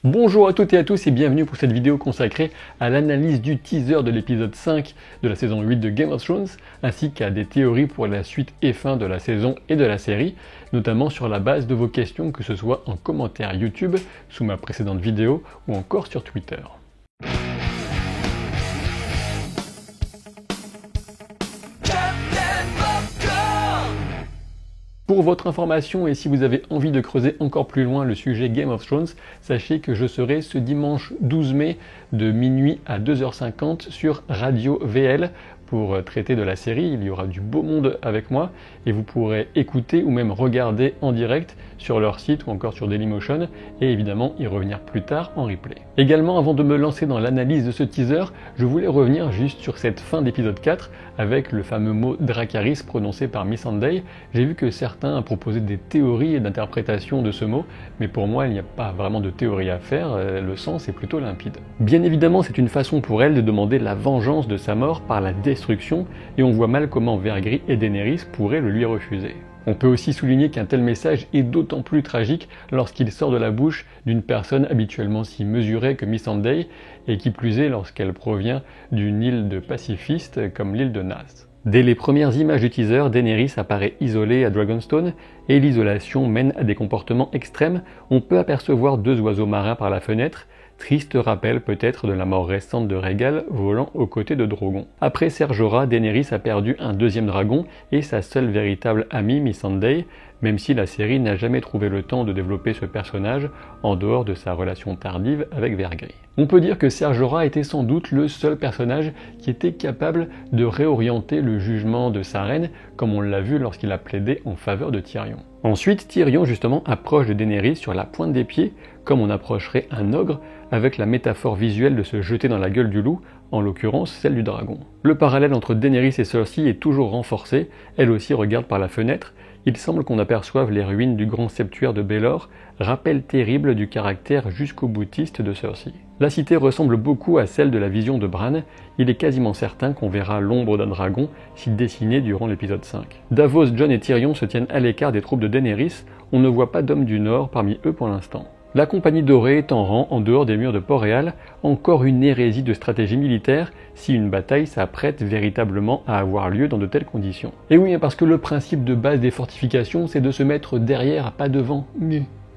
Bonjour à toutes et à tous et bienvenue pour cette vidéo consacrée à l'analyse du teaser de l'épisode 5 de la saison 8 de Game of Thrones, ainsi qu'à des théories pour la suite et fin de la saison et de la série, notamment sur la base de vos questions, que ce soit en commentaire YouTube, sous ma précédente vidéo, ou encore sur Twitter. Pour votre information et si vous avez envie de creuser encore plus loin le sujet Game of Thrones, sachez que je serai ce dimanche 12 mai de minuit à 2h50 sur Radio VL pour traiter de la série. Il y aura du beau monde avec moi et vous pourrez écouter ou même regarder en direct sur leur site ou encore sur Dailymotion et évidemment y revenir plus tard en replay. Également, avant de me lancer dans l'analyse de ce teaser, je voulais revenir juste sur cette fin d'épisode 4 avec le fameux mot Dracarys prononcé par Missandei. J'ai vu que certains proposaient des théories et d'interprétations de ce mot, mais pour moi il n'y a pas vraiment de théorie à faire, le sens est plutôt limpide. Bien évidemment, c'est une façon pour elle de demander la vengeance de sa mort par la destruction, et on voit mal comment Vergris et Daenerys pourraient le lui refuser. On peut aussi souligner qu'un tel message est d'autant plus tragique lorsqu'il sort de la bouche d'une personne habituellement si mesurée que Missandei, et qui plus est lorsqu'elle provient d'une île de pacifistes comme l'île de Naas. Dès les premières images du teaser, Daenerys apparaît isolée à Dragonstone, et l'isolation mène à des comportements extrêmes. On peut apercevoir deux oiseaux marins par la fenêtre, triste rappel peut-être de la mort récente de Rhaegal volant aux côtés de Drogon. Après Ser Jorah, Daenerys a perdu un deuxième dragon et sa seule véritable amie, Missandei, même si la série n'a jamais trouvé le temps de développer ce personnage en dehors de sa relation tardive avec Vergris. On peut dire que Ser Jorah était sans doute le seul personnage qui était capable de réorienter le jugement de sa reine, comme on l'a vu lorsqu'il a plaidé en faveur de Tyrion. Ensuite, Tyrion justement approche de Daenerys sur la pointe des pieds, comme on approcherait un ogre, avec la métaphore visuelle de se jeter dans la gueule du loup, en l'occurrence celle du dragon. Le parallèle entre Daenerys et Cersei est toujours renforcé, elle aussi regarde par la fenêtre. Il semble qu'on aperçoive les ruines du grand septuaire de Baelor, rappel terrible du caractère jusqu'au boutiste de Cersei. La cité ressemble beaucoup à celle de la vision de Bran, il est quasiment certain qu'on verra l'ombre d'un dragon s'y dessiner durant l'épisode 5. Davos, Jon et Tyrion se tiennent à l'écart des troupes de Daenerys, on ne voit pas d'hommes du Nord parmi eux pour l'instant. La compagnie dorée est en rang en dehors des murs de Port-Réal, encore une hérésie de stratégie militaire si une bataille s'apprête véritablement à avoir lieu dans de telles conditions. Et oui, parce que le principe de base des fortifications, c'est de se mettre derrière, pas devant.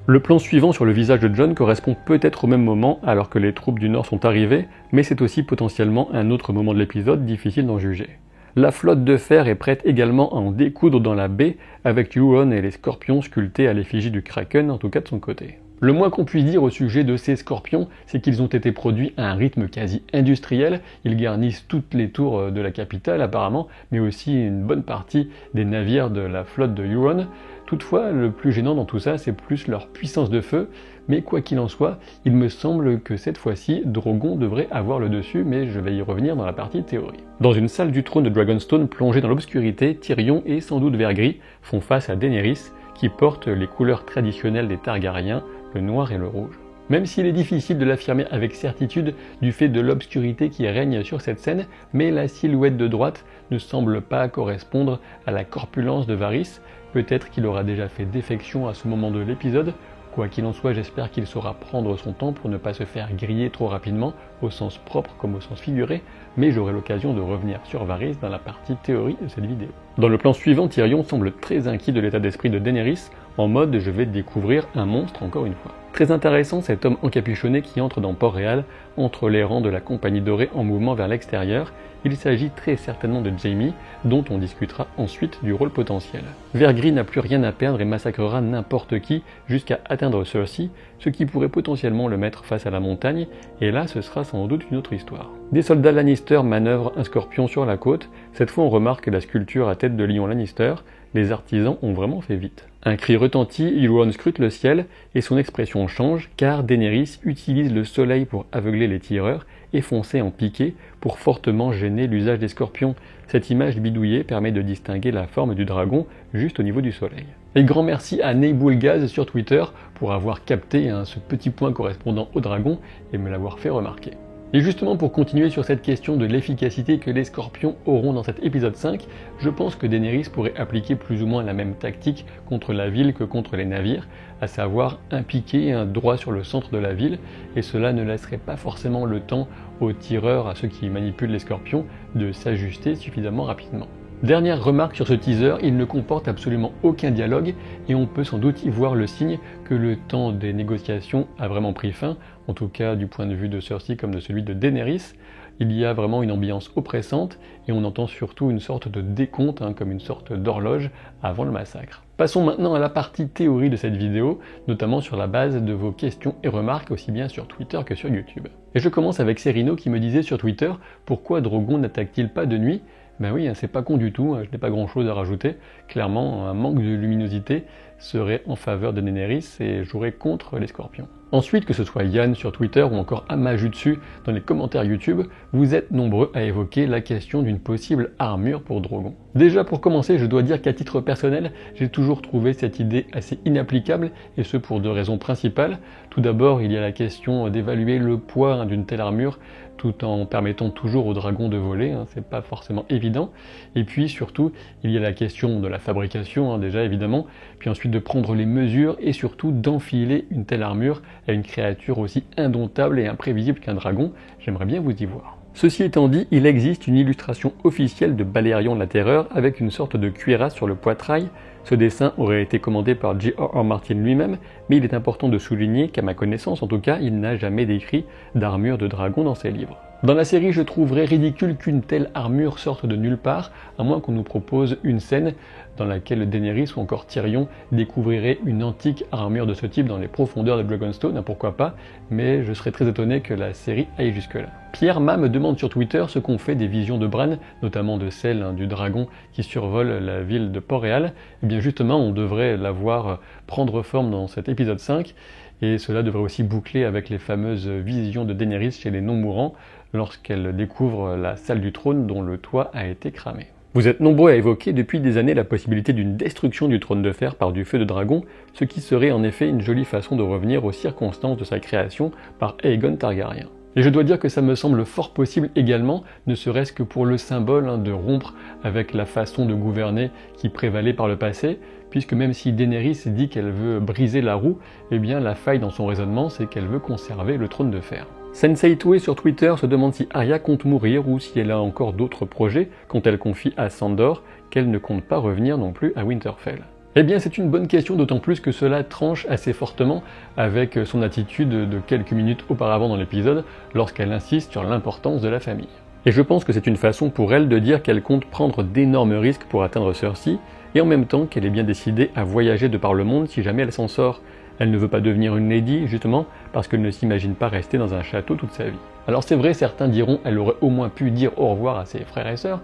Le plan suivant sur le visage de Jon correspond peut-être au même moment alors que les troupes du Nord sont arrivées, mais c'est aussi potentiellement un autre moment de l'épisode difficile d'en juger. La flotte de fer est prête également à en découdre dans la baie avec Euron et les scorpions sculptés à l'effigie du Kraken, en tout cas de son côté. Le moins qu'on puisse dire au sujet de ces scorpions, c'est qu'ils ont été produits à un rythme quasi industriel. Ils garnissent toutes les tours de la capitale apparemment, mais aussi une bonne partie des navires de la flotte de Euron. Toutefois, le plus gênant dans tout ça, c'est plus leur puissance de feu, mais quoi qu'il en soit, il me semble que cette fois-ci, Drogon devrait avoir le dessus, mais je vais y revenir dans la partie théorie. Dans une salle du trône de Dragonstone plongée dans l'obscurité, Tyrion et sans doute Vergris font face à Daenerys, qui porte les couleurs traditionnelles des Targaryens, le noir et le rouge. Même s'il est difficile de l'affirmer avec certitude du fait de l'obscurité qui règne sur cette scène, mais la silhouette de droite ne semble pas correspondre à la corpulence de Varys. Peut-être qu'il aura déjà fait défection à ce moment de l'épisode. Quoi qu'il en soit, j'espère qu'il saura prendre son temps pour ne pas se faire griller trop rapidement, au sens propre comme au sens figuré, mais j'aurai l'occasion de revenir sur Varys dans la partie théorie de cette vidéo. Dans le plan suivant, Tyrion semble très inquiet de l'état d'esprit de Daenerys, en mode je vais découvrir un monstre encore une fois. Très intéressant cet homme encapuchonné qui entre dans Port-Réal, entre les rangs de la compagnie dorée en mouvement vers l'extérieur. Il s'agit très certainement de Jaime, dont on discutera ensuite du rôle potentiel. Vergris n'a plus rien à perdre et massacrera n'importe qui jusqu'à atteindre Cersei, ce qui pourrait potentiellement le mettre face à la montagne, et là ce sera sans doute une autre histoire. Des soldats Lannister manœuvrent un scorpion sur la côte, cette fois on remarque la sculpture à tête de lion Lannister, les artisans ont vraiment fait vite. Un cri retentit, Euron scrute le ciel, et son expression change, car Daenerys utilise le soleil pour aveugler les tireurs, et foncer en piqué pour fortement gêner l'usage des scorpions. Cette image bidouillée permet de distinguer la forme du dragon juste au niveau du soleil. Et grand merci à Neyboulgaz sur Twitter pour avoir capté ce petit point correspondant au dragon et me l'avoir fait remarquer. Et justement, pour continuer sur cette question de l'efficacité que les scorpions auront dans cet épisode 5, je pense que Daenerys pourrait appliquer plus ou moins la même tactique contre la ville que contre les navires, à savoir un piqué droit sur le centre de la ville, et cela ne laisserait pas forcément le temps aux tireurs, à ceux qui manipulent les scorpions, de s'ajuster suffisamment rapidement. Dernière remarque sur ce teaser, il ne comporte absolument aucun dialogue et on peut sans doute y voir le signe que le temps des négociations a vraiment pris fin, en tout cas du point de vue de Cersei comme de celui de Daenerys. Il y a vraiment une ambiance oppressante et on entend surtout une sorte de décompte, comme une sorte d'horloge avant le massacre. Passons maintenant à la partie théorie de cette vidéo, notamment sur la base de vos questions et remarques aussi bien sur Twitter que sur YouTube. Et je commence avec Serino qui me disait sur Twitter « Pourquoi Drogon n'attaque-t-il pas de nuit ?» Ben oui, c'est pas con du tout, je n'ai pas grand chose à rajouter. Clairement, un manque de luminosité serait en faveur de Daenerys et jouerait contre les scorpions. Ensuite, que ce soit Yann sur Twitter ou encore Amajutsu dans les commentaires YouTube, vous êtes nombreux à évoquer la question d'une possible armure pour Drogon. Déjà pour commencer, je dois dire qu'à titre personnel, j'ai toujours trouvé cette idée assez inapplicable, et ce pour deux raisons principales. Tout d'abord, il y a la question d'évaluer le poids d'une telle armure, tout en permettant toujours au dragon de voler, c'est pas forcément évident. Et puis surtout, il y a la question de la fabrication, déjà évidemment, puis ensuite de prendre les mesures et surtout d'enfiler une telle armure à une créature aussi indomptable et imprévisible qu'un dragon. J'aimerais bien vous y voir. Ceci étant dit, il existe une illustration officielle de Balerion de la Terreur avec une sorte de cuirasse sur le poitrail. Ce dessin aurait été commandé par J.R.R. Martin lui-même, mais il est important de souligner qu'à ma connaissance en tout cas, il n'a jamais décrit d'armure de dragon dans ses livres. Dans la série, je trouverais ridicule qu'une telle armure sorte de nulle part, à moins qu'on nous propose une scène dans laquelle Daenerys ou encore Tyrion découvriraient une antique armure de ce type dans les profondeurs de Dragonstone, pourquoi pas, mais je serais très étonné que la série aille jusque-là. Pierre Ma me demande sur Twitter ce qu'on fait des visions de Bran, notamment de celle du dragon qui survole la ville de Port-Réal. Et bien justement, on devrait la voir prendre forme dans cet épisode 5, et cela devrait aussi boucler avec les fameuses visions de Daenerys chez les non-mourants, lorsqu'elle découvre la salle du trône dont le toit a été cramé. Vous êtes nombreux à évoquer depuis des années la possibilité d'une destruction du trône de fer par du feu de dragon, ce qui serait en effet une jolie façon de revenir aux circonstances de sa création par Aegon Targaryen. Et je dois dire que ça me semble fort possible également, ne serait-ce que pour le symbole de rompre avec la façon de gouverner qui prévalait par le passé, puisque même si Daenerys dit qu'elle veut briser la roue, eh bien la faille dans son raisonnement c'est qu'elle veut conserver le trône de fer. Sensei Toei sur Twitter se demande si Arya compte mourir ou si elle a encore d'autres projets quand elle confie à Sandor qu'elle ne compte pas revenir non plus à Winterfell. Eh bien c'est une bonne question, d'autant plus que cela tranche assez fortement avec son attitude de quelques minutes auparavant dans l'épisode lorsqu'elle insiste sur l'importance de la famille. Et je pense que c'est une façon pour elle de dire qu'elle compte prendre d'énormes risques pour atteindre Cersei, et en même temps qu'elle est bien décidée à voyager de par le monde si jamais elle s'en sort. Elle ne veut pas devenir une lady, justement, parce qu'elle ne s'imagine pas rester dans un château toute sa vie. Alors c'est vrai, certains diront qu'elle aurait au moins pu dire au revoir à ses frères et sœurs,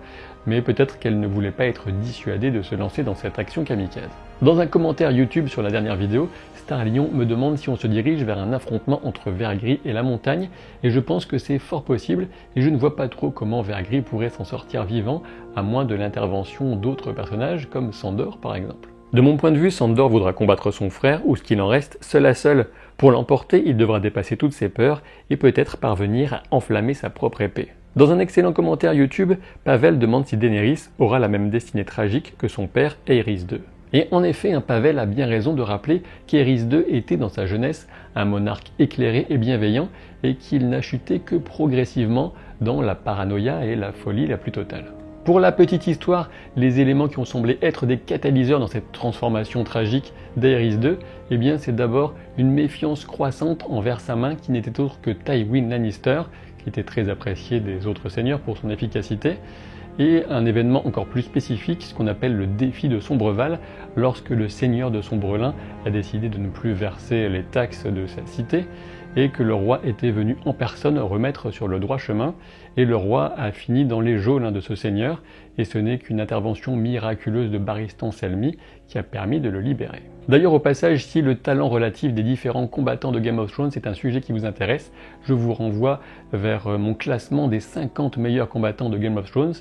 mais peut-être qu'elle ne voulait pas être dissuadée de se lancer dans cette action kamikaze. Dans un commentaire YouTube sur la dernière vidéo, Starlion me demande si on se dirige vers un affrontement entre Vergris et la montagne, et je pense que c'est fort possible, et je ne vois pas trop comment Vergris pourrait s'en sortir vivant, à moins de l'intervention d'autres personnages, comme Sandor par exemple. De mon point de vue, Sandor voudra combattre son frère, ou ce qu'il en reste, seul à seul. Pour l'emporter, il devra dépasser toutes ses peurs, et peut-être parvenir à enflammer sa propre épée. Dans un excellent commentaire YouTube, Pavel demande si Daenerys aura la même destinée tragique que son père Aerys II. Et en effet, Pavel a bien raison de rappeler qu'Aerys II était dans sa jeunesse un monarque éclairé et bienveillant, et qu'il n'a chuté que progressivement dans la paranoïa et la folie la plus totale. Pour la petite histoire, les éléments qui ont semblé être des catalyseurs dans cette transformation tragique d'Aerys II, eh bien c'est d'abord une méfiance croissante envers sa main qui n'était autre que Tywin Lannister, qui était très apprécié des autres seigneurs pour son efficacité, et un événement encore plus spécifique, ce qu'on appelle le défi de Sombreval, lorsque le seigneur de Sombrelin a décidé de ne plus verser les taxes de sa cité, et que le roi était venu en personne remettre sur le droit chemin, et le roi a fini dans les geôles de ce seigneur, et ce n'est qu'une intervention miraculeuse de Barristan Selmy qui a permis de le libérer. D'ailleurs au passage, si le talent relatif des différents combattants de Game of Thrones est un sujet qui vous intéresse, je vous renvoie vers mon classement des 50 meilleurs combattants de Game of Thrones,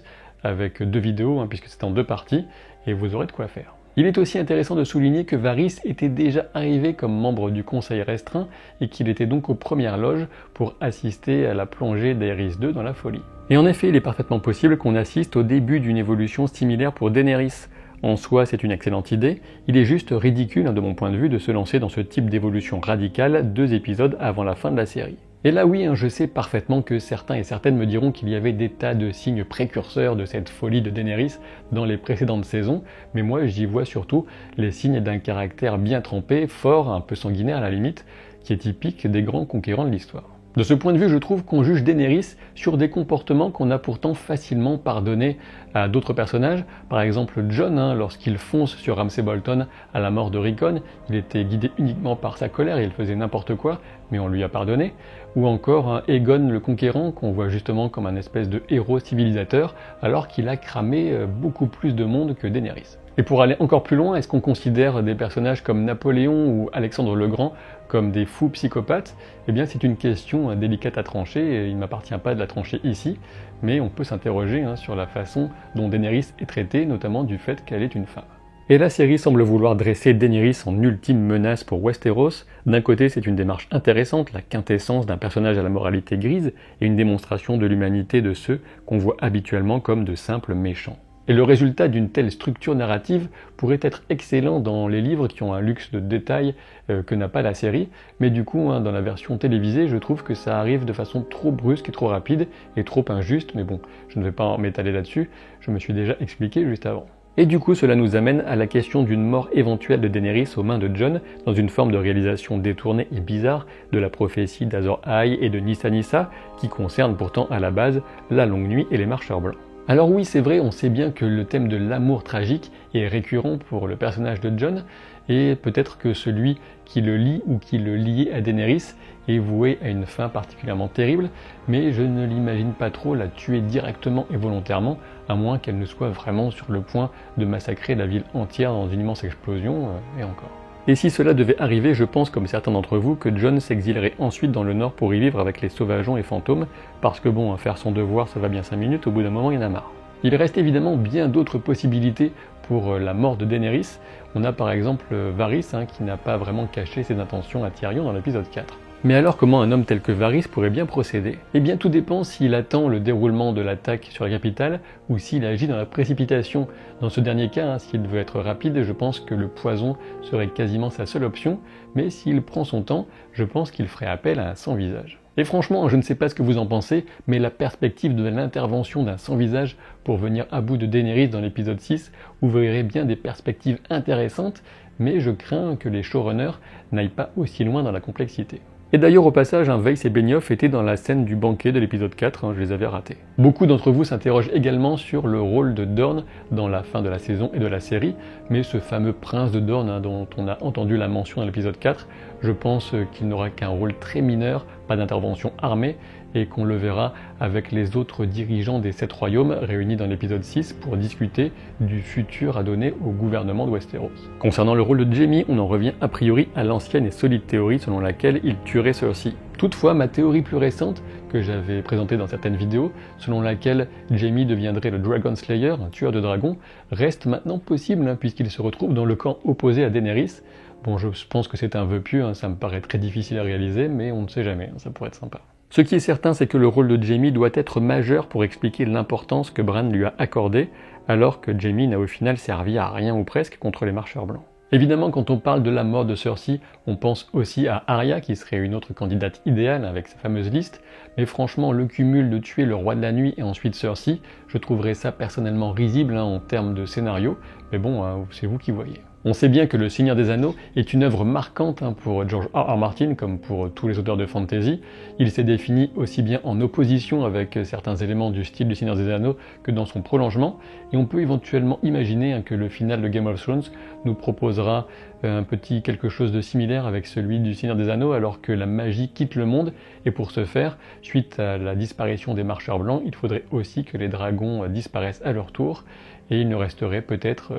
avec 2 vidéos, puisque c'est en 2 parties, et vous aurez de quoi faire. Il est aussi intéressant de souligner que Varys était déjà arrivé comme membre du Conseil restreint et qu'il était donc aux premières loges pour assister à la plongée d'Aerys II dans la folie. Et en effet, il est parfaitement possible qu'on assiste au début d'une évolution similaire pour Daenerys. En soi, c'est une excellente idée, il est juste ridicule de mon point de vue de se lancer dans ce type d'évolution radicale 2 épisodes avant la fin de la série. Et là oui, je sais parfaitement que certains et certaines me diront qu'il y avait des tas de signes précurseurs de cette folie de Daenerys dans les précédentes saisons, mais moi j'y vois surtout les signes d'un caractère bien trempé, fort, un peu sanguinaire à la limite, qui est typique des grands conquérants de l'histoire. De ce point de vue, je trouve qu'on juge Daenerys sur des comportements qu'on a pourtant facilement pardonnés à d'autres personnages. Par exemple Jon, lorsqu'il fonce sur Ramsay Bolton à la mort de Rickon, il était guidé uniquement par sa colère et il faisait n'importe quoi, mais on lui a pardonné. Ou encore Aegon le Conquérant, qu'on voit justement comme un espèce de héros civilisateur, alors qu'il a cramé beaucoup plus de monde que Daenerys. Et pour aller encore plus loin, est-ce qu'on considère des personnages comme Napoléon ou Alexandre le Grand comme des fous psychopathes? Eh bien c'est une question délicate à trancher, et il ne m'appartient pas de la trancher ici, mais on peut s'interroger sur la façon dont Daenerys est traitée, notamment du fait qu'elle est une femme. Et la série semble vouloir dresser Daenerys en ultime menace pour Westeros. D'un côté, c'est une démarche intéressante, la quintessence d'un personnage à la moralité grise, et une démonstration de l'humanité de ceux qu'on voit habituellement comme de simples méchants. Et le résultat d'une telle structure narrative pourrait être excellent dans les livres qui ont un luxe de détails que n'a pas la série, mais du coup, dans la version télévisée, je trouve que ça arrive de façon trop brusque et trop rapide et trop injuste, mais bon, je ne vais pas m'étaler là-dessus, je me suis déjà expliqué juste avant. Et du coup, cela nous amène à la question d'une mort éventuelle de Daenerys aux mains de Jon, dans une forme de réalisation détournée et bizarre de la prophétie d'Azor Ahai et de Nissa Nissa, qui concerne pourtant à la base la Longue Nuit et les Marcheurs Blancs. Alors oui, c'est vrai, on sait bien que le thème de l'amour tragique est récurrent pour le personnage de Jon, et peut-être que celui qui le lie ou qui le liait à Daenerys est voué à une fin particulièrement terrible, mais je ne l'imagine pas trop la tuer directement et volontairement, à moins qu'elle ne soit vraiment sur le point de massacrer la ville entière dans une immense explosion, et encore. Et si cela devait arriver, je pense comme certains d'entre vous que Jon s'exilerait ensuite dans le nord pour y vivre avec les sauvageons et fantômes, parce que bon, faire son devoir ça va bien 5 minutes, au bout d'un moment il y en a marre. Il reste évidemment bien d'autres possibilités pour la mort de Daenerys. On a par exemple Varys qui n'a pas vraiment caché ses intentions à Tyrion dans l'épisode 4. Mais alors comment un homme tel que Varys pourrait bien procéder? Eh bien tout dépend s'il attend le déroulement de l'attaque sur la capitale ou s'il agit dans la précipitation. Dans ce dernier cas, s'il veut être rapide, je pense que le poison serait quasiment sa seule option, mais s'il prend son temps, je pense qu'il ferait appel à un sans-visage. Et franchement, je ne sais pas ce que vous en pensez, mais la perspective de l'intervention d'un sans-visage pour venir à bout de Daenerys dans l'épisode 6 ouvrirait bien des perspectives intéressantes, mais je crains que les showrunners n'aillent pas aussi loin dans la complexité. Et d'ailleurs au passage, Weiss et Benioff étaient dans la scène du banquet de l'épisode 4, je les avais ratés. Beaucoup d'entre vous s'interrogent également sur le rôle de Dorne dans la fin de la saison et de la série, mais ce fameux prince de Dorne dont on a entendu la mention dans l'épisode 4, je pense qu'il n'aura qu'un rôle très mineur, pas d'intervention armée, et qu'on le verra avec les autres dirigeants des 7 royaumes réunis dans l'épisode 6 pour discuter du futur à donner au gouvernement de Westeros. Concernant le rôle de Jaime, on en revient a priori à l'ancienne et solide théorie selon laquelle il tuerait Cersei. Toutefois, ma théorie plus récente, que j'avais présentée dans certaines vidéos, selon laquelle Jaime deviendrait le Dragon Slayer, un tueur de dragons, reste maintenant possible puisqu'il se retrouve dans le camp opposé à Daenerys. Bon, je pense que c'est un vœu pieux, ça me paraît très difficile à réaliser, mais on ne sait jamais, ça pourrait être sympa. Ce qui est certain, c'est que le rôle de Jaime doit être majeur pour expliquer l'importance que Bran lui a accordée, alors que Jaime n'a au final servi à rien ou presque contre les Marcheurs Blancs. Évidemment, quand on parle de la mort de Cersei, on pense aussi à Arya, qui serait une autre candidate idéale avec sa fameuse liste, mais franchement, le cumul de tuer le roi de la nuit et ensuite Cersei, je trouverais ça personnellement risible en termes de scénario, mais bon, c'est vous qui voyez. On sait bien que Le Seigneur des Anneaux est une œuvre marquante pour George R.R. Martin, comme pour tous les auteurs de fantasy. Il s'est défini aussi bien en opposition avec certains éléments du style du Seigneur des Anneaux que dans son prolongement, et on peut éventuellement imaginer que le final de Game of Thrones nous proposera un petit quelque chose de similaire avec celui du Seigneur des Anneaux, alors que la magie quitte le monde, et pour ce faire, suite à la disparition des Marcheurs Blancs, il faudrait aussi que les dragons disparaissent à leur tour, et il ne resterait peut-être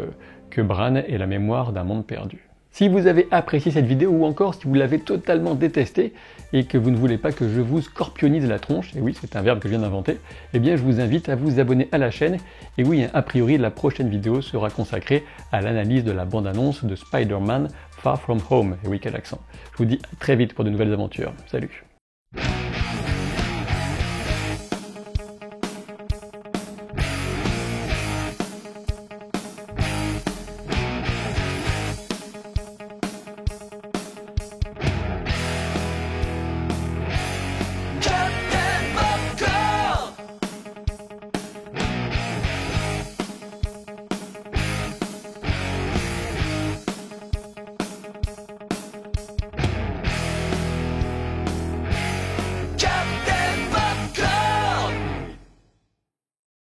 que Bran et la mémoire d'un monde perdu. Si vous avez apprécié cette vidéo ou encore si vous l'avez totalement détestée et que vous ne voulez pas que je vous scorpionise la tronche, et oui c'est un verbe que je viens d'inventer, eh bien je vous invite à vous abonner à la chaîne et oui a priori la prochaine vidéo sera consacrée à l'analyse de la bande-annonce de Spider-Man Far From Home, et oui quel accent. Je vous dis à très vite pour de nouvelles aventures, salut.